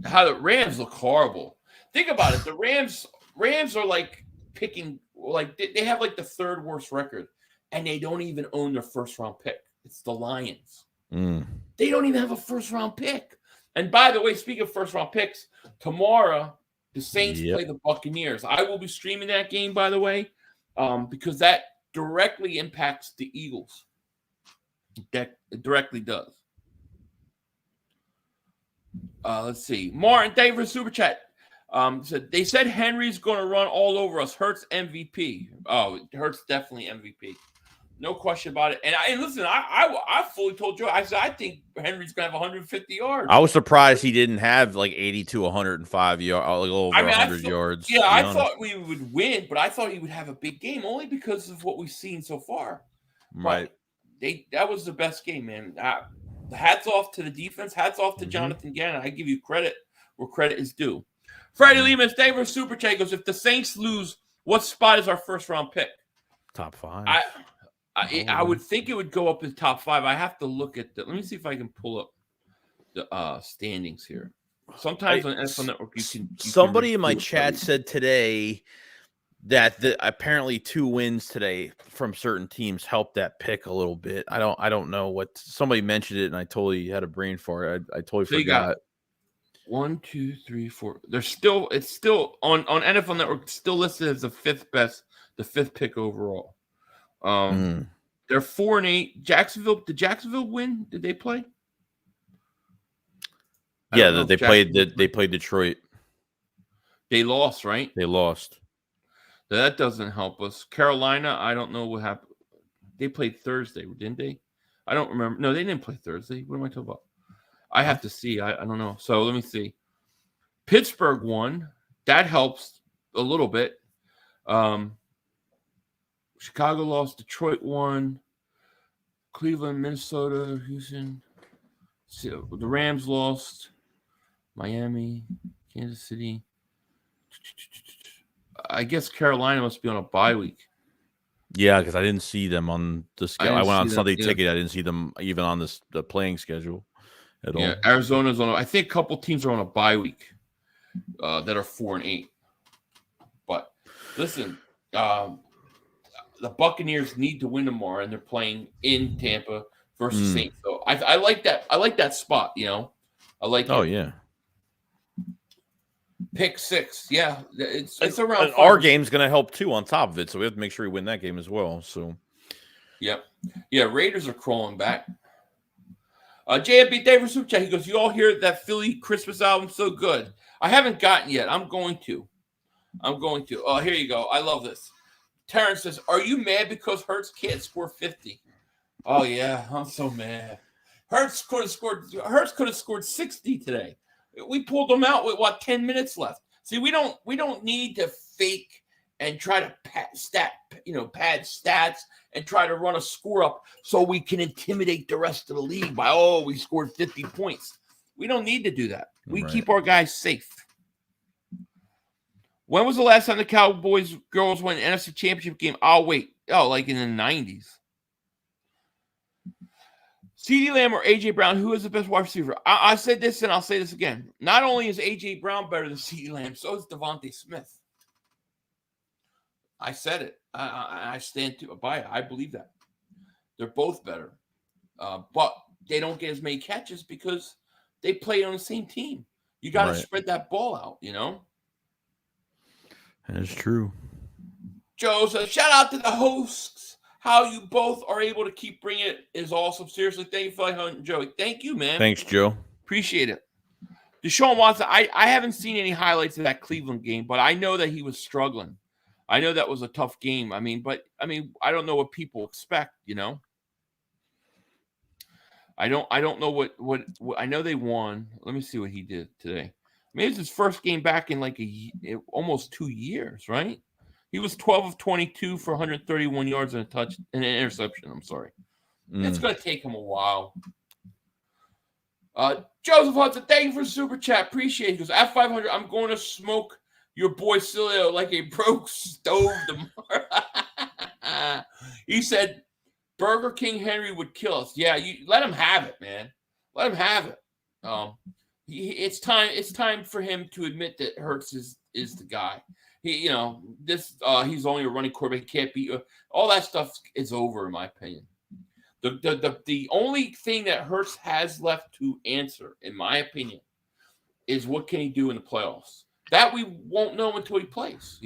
how the Rams look horrible. Think about it. The Rams are like picking, like they have like the third worst record, and they don't even own their first round pick. It's the Lions. They don't even have a first round pick. And by the way, speaking of first round picks, tomorrow the Saints play the Buccaneers. I will be streaming that game, by the way, because that directly impacts the Eagles. That it directly does. Let's see. Martin, thank you for the super chat. They said Henry's going to run all over us. Hurts MVP. Oh, Hurts definitely MVP. No question about it. And listen, I fully told you. I said I think Henry's going to have 150 yards. I was surprised he didn't have like 80 to 105 yards, like over 100 yards. Yeah, I thought we would win, but I thought he would have a big game only because of what we've seen so far. Right. But that was the best game, man. Hats off to the defense. Hats off to Jonathan Gannon. I give you credit where credit is due. Freddie Lehman, thank you for Super Chat. Goes, if the Saints lose, what spot is our first round pick? Top 5. I would think it would go up in top 5. I have to look at let me see if I can pull up the standings here. Sometimes on NFL Network you can. Somebody in my chat said today that apparently 2 wins today from certain teams helped that pick a little bit. I don't know what somebody mentioned it, and I totally had a brain for it. I totally forgot. 1, 2, 3, 4. It's still on NFL Network. It's still listed as the 5th best, the 5th pick overall. They're 4-8. Jacksonville. Did Jacksonville win? Did they play? Yeah, they played Detroit. They lost, right? They lost. That doesn't help us. Carolina, I don't know what happened. They played Thursday, didn't they? I don't remember. No, they didn't play Thursday. What am I talking about? I have to see. I don't know. So let me see. Pittsburgh won. That helps a little bit. Chicago lost. Detroit won. Cleveland, Minnesota, Houston. The Rams lost. Miami, Kansas City. I guess Carolina must be on a bye week. Yeah, because I didn't see them on the schedule. I went on Sunday Ticket. I didn't see them even on the playing schedule at all. Arizona's on. I think a couple teams are on a bye week that are 4-8. But listen, the Buccaneers need to win tomorrow, and they're playing in Tampa versus Saints. So I like that. I like that spot. You know, I like. Oh yeah. Pick 6, yeah, it's around. And our game's going to help too on top of it, so we have to make sure we win that game as well. So, yeah, Raiders are crawling back. JFB David Super Chat, he goes, "You all hear that Philly Christmas album? So good. I haven't gotten yet. I'm going to. Oh, here you go. I love this." Terrence says, "Are you mad because Hurts can't score 50?" Oh yeah, I'm so mad. Hurts could have scored 60 today. We pulled them out with 10 minutes left. See, we don't need to fake and try to pad stats and try to run a score up so we can intimidate the rest of the league by we scored 50 points. We don't need to do that. We keep our guys safe. When was the last time the Cowboys girls won an NFC Championship game? I'll wait. Like in the 90s. CeeDee Lamb or A.J. Brown, who is the best wide receiver? I said this and I'll say this again. Not only is A.J. Brown better than CeeDee Lamb, so is Devontae Smith. I said it. I stand by it. I believe that. They're both better. But they don't get as many catches because they play on the same team. You got to spread that ball out, you know? That's true. Joe says, shout out to the hosts. How you both are able to keep bringing it is awesome. Seriously, thank you for hunting, Joey. Thank you, man. Thanks, Joe. Appreciate it. Deshaun Watson, I haven't seen any highlights of that Cleveland game, but I know that he was struggling. I know that was a tough game. I don't know what people expect, you know. I don't know what I know they won. Let me see what he did today. It's his first game back in almost 2 years, right? He was 12 of 22 for 131 yards and an interception. I'm sorry. It's going to take him a while. Joseph Hudson, thank you for the super chat. Appreciate it. He goes, at 500, I'm going to smoke your boy Cilio like a broke stove tomorrow. He said, Burger King Henry would kill us. Yeah, you let him have it, man. Let him have it. It's time for him to admit that Hurts is the guy. He's only a running quarterback. He can't beat you. All that stuff is over, in my opinion. The only thing that Hurts has left to answer, in my opinion, is what can he do in the playoffs. That we won't know until he plays.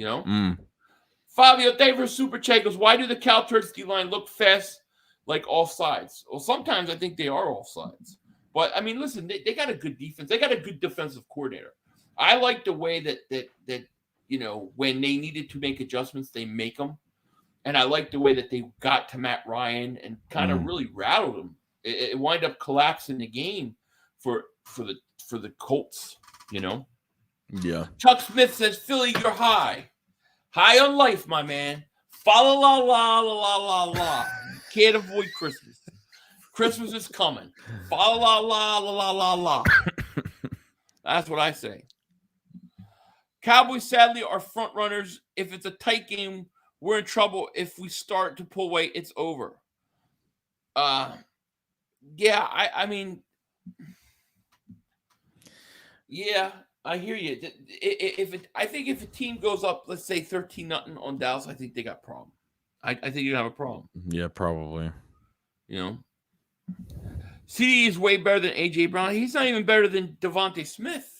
Fabio, thank you for super chat. Goes, why do the Cal Turks D-line look fast like offsides? Well, sometimes I think they are offsides. But, I mean, listen, they got a good defense. They got a good defensive coordinator. I like the way that when they needed to make adjustments, they make them. And I like the way that they got to Matt Ryan and kind of really rattled him. It wound up collapsing the game for the Colts, Yeah. Chuck Smith says, Philly, you're high. High on life, my man. Fa la la la la la la. Can't avoid Christmas. Christmas is coming. Fa la la la la la la. That's what I say. Cowboys, sadly, are front runners. If it's a tight game, we're in trouble. If we start to pull away, it's over. Yeah, I mean, yeah, I hear you. I think if a team goes up, let's say 13-0 on Dallas, I think they got a problem. I think you're gonna have a problem. Yeah, probably. CD is way better than AJ Brown. He's not even better than Devontae Smith.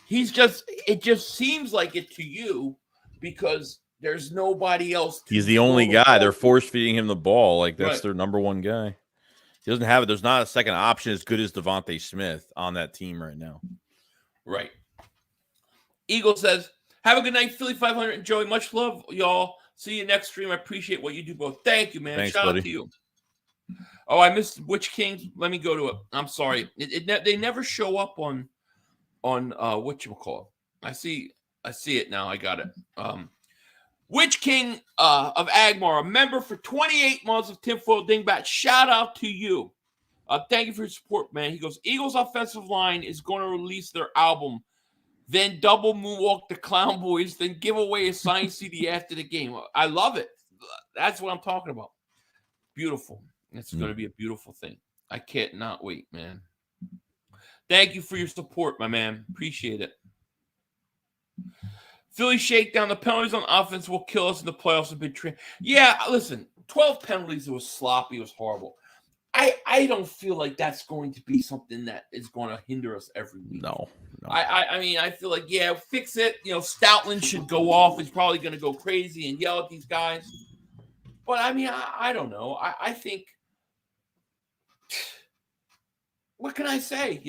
It just seems like it to you because there's nobody else. He's the only guy. They're force feeding him the ball. Like that's right. Their number one guy. He doesn't have it. There's not a second option as good as Devontae Smith on that team right now. Right. Eagle says, have a good night, Philly 500 and Joey. Much love, y'all. See you next stream. I appreciate what you do both. Thank you, man. Thanks, Shout buddy. out to you. Oh, I missed Witch King. Let me go to it. I'm sorry. They never show up on whatchamacallit. I see it now. I got it. Witch King of Agmar, a member for 28 months of Tinfoil Dingbat. Shout out to you. Thank you for your support, man. He goes, Eagles offensive line is going to release their album, then double moonwalk the Clown Boys, then give away a signed CD after the game. I love it. That's what I'm talking about. Beautiful. It's going to be a beautiful thing. I can't not wait, man. Thank you for your support, my man. Appreciate it. Philly Shakedown. The penalties on offense will kill us in the playoffs. Yeah, listen, 12 penalties. It was sloppy. It was horrible. I don't feel like that's going to be something that is going to hinder us every week. No. I mean, I feel like, yeah, fix it. Stoutland should go off. He's probably going to go crazy and yell at these guys. But, I mean, I don't know. I think – what can I say,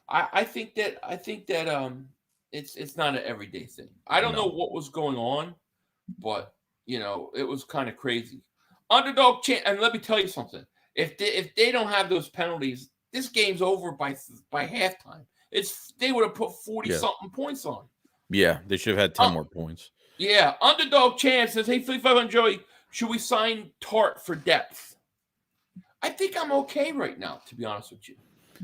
I think that it's not an everyday thing. I don't know what was going on, but, it was kind of crazy. Underdog chance, and let me tell you something. If they don't have those penalties, this game's over by halftime. They would have put 40-something points on. Yeah, they should have had 10 more points. Yeah, Underdog Chance says, hey, 500 Joey, should we sign Tart for depth? I think I'm okay right now, to be honest with you.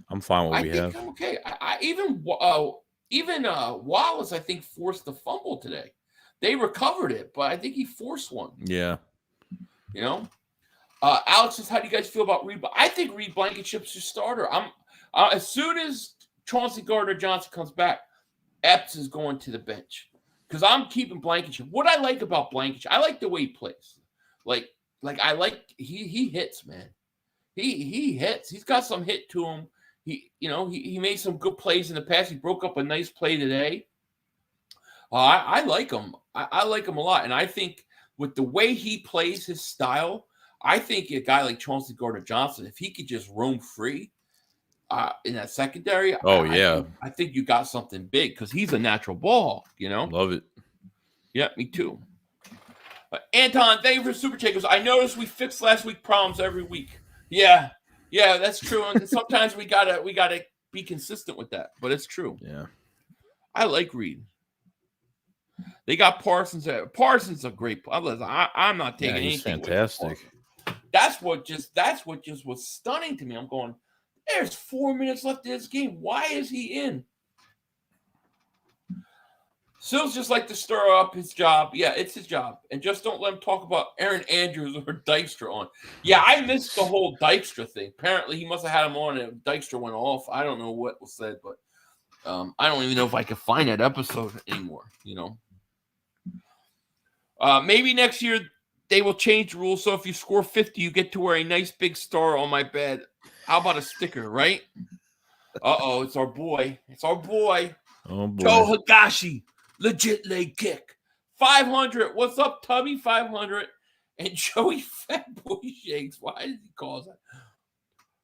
I'm fine with what we have. I'm okay. Even Wallace, I think, forced the fumble today. They recovered it, but I think he forced one. Yeah. Alex says, how do you guys feel about Reed? I think Reed Blankenship's your starter. As soon as Chauncey Gardner-Johnson comes back, Epps is going to the bench because I'm keeping Blankenship. What I like about Blankenship, I like the way he plays. Like I like he hits, man. He hits. He's got some hit to him. He made some good plays in the past. He broke up a nice play today. I like him. I like him a lot. And I think with the way he plays his style, I think a guy like Chauncey Gardner-Johnson, if he could just roam free in that secondary, I think you got something big because he's a natural ball, Love it. Yeah, me too. Anton, thank you for super takers. I noticed we fixed last week's problems every week. Yeah, that's true. And sometimes we gotta be consistent with that, but it's true. Yeah, I like Reed. They got Parsons. Parsons a great player. I'm not taking anything. Fantastic. That's what just was stunning to me. I'm going, there's 4 minutes left in this game. Why is he in? Sills just like to stir up his job. Yeah, it's his job. And just don't let him talk about Aaron Andrews or Dykstra on. Yeah, I missed the whole Dykstra thing. Apparently, he must have had him on and Dykstra went off. I don't know what was said, but I don't even know if I can find that episode anymore, you know. Maybe next year they will change the rules. So if you score 50, you get to wear a nice big star on my bed. How about a sticker, right? Uh-oh, it's our boy. It's our boy. Oh, boy. Joe Higashi. Legit leg kick. 500. What's up, Tubby? 500. And Joey Fatboy Shakes. Why did he call that?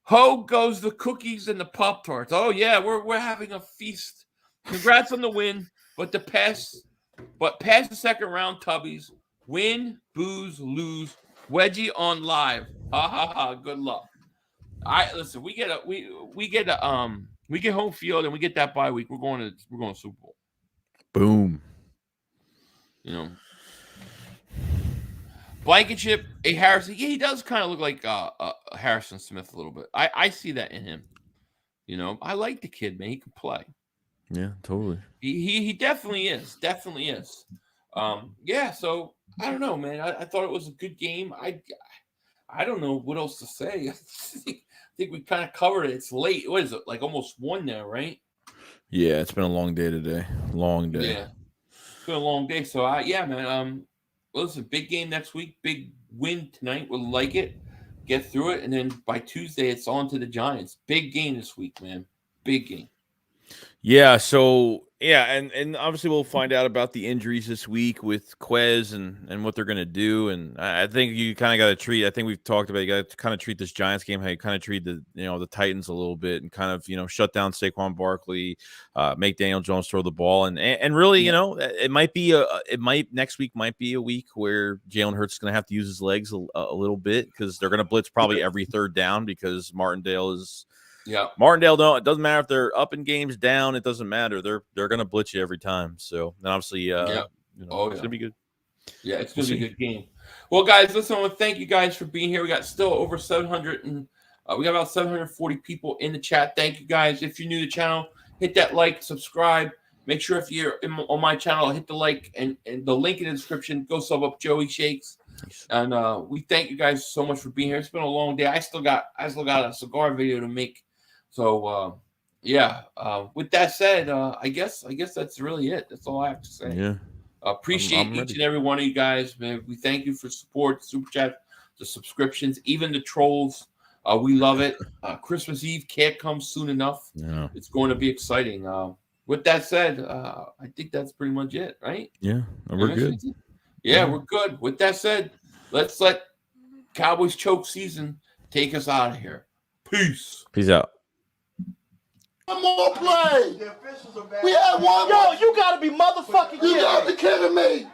Ho goes the cookies and the Pop-Tarts. Oh, yeah, we're having a feast. Congrats on the win. But past the second round, Tubbies. Win, booze, lose. Wedgie on live. Ha ha ha. Good luck. Listen, we get home field and we get that bye week. We're going to Super Bowl. Boom. You know, Blankenship, a Harrison. Yeah, he does kind of look like Harrison Smith a little bit. I see that in him. You know, I like the kid, man. He can play. Yeah, totally. He definitely is. Definitely is. Yeah. So I don't know, man. I thought it was a good game. I don't know what else to say. I think we kind of covered it. It's late. What is it? Like almost 1 now, right? Yeah, it's been a long day today. Long day. Yeah, it's been a long day. So yeah, man. Well, listen, big game next week. Big win tonight. We'll like it. Get through it, and then by Tuesday, it's on to the Giants. Big game this week, man. Big game. Yeah, so and obviously we'll find out about the injuries this week with Quez and what they're gonna do. And I think you kind of got to treat. I think we've talked about you got to kind of treat this Giants game how you kind of treat the Titans a little bit and kind of shut down Saquon Barkley, make Daniel Jones throw the ball and really it might next week might be a week where Jalen Hurts is gonna have to use his legs a little bit because they're gonna blitz probably every third down because Martindale is. Yeah, Martindale don't. It doesn't matter if they're up in games, down. It doesn't matter. They're gonna blitz you every time. So then obviously, it's gonna be good. Yeah, it's gonna be a good game. Well, guys, listen. I want to thank you guys for being here. We got still over 700 and we got about 740 people in the chat. Thank you guys. If you're new to the channel, hit that like, subscribe. Make sure if you're on my channel, hit the like and the link in the description. Go sub up Joey Shakes. And we thank you guys so much for being here. It's been a long day. I still got a cigar video to make. So, with that said, I guess that's really it. That's all I have to say. Yeah. Appreciate each and every one of you guys, man. We thank you for support, super chat, the subscriptions, even the trolls. We love it. Christmas Eve can't come soon enough. Yeah. It's going to be exciting. With that said, I think that's pretty much it, right? Yeah, we're good. Yeah, we're good. With that said, let's let Cowboys choke season take us out of here. Peace. Peace out. One more play. We had one more. Yo, you gotta be motherfucking You kidding gotta me. be kidding me.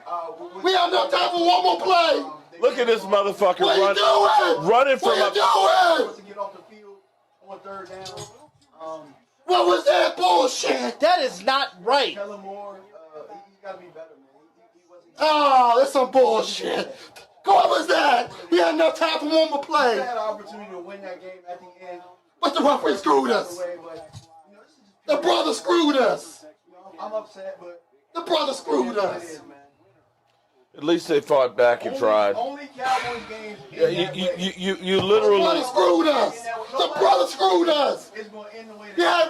We have no time for one more play. Look at this motherfucker What you doing? running from What you doing? To get off the field on third down. What was that bullshit? That is not right. Kellen Moore, he's got to be better, man. He wasn't. Oh, that's some bullshit. What was that? We had no time for one more He play. had an opportunity to win that game at the end. But the referee screwed us. Way, but, this is just The brother screwed us. I'm upset, but The brother screwed it is, us. man. At least they fought back and tried. Only Cowboys games. Yeah, you The literally. brother screwed us. The brother screwed us. It's going to end the way. Yeah.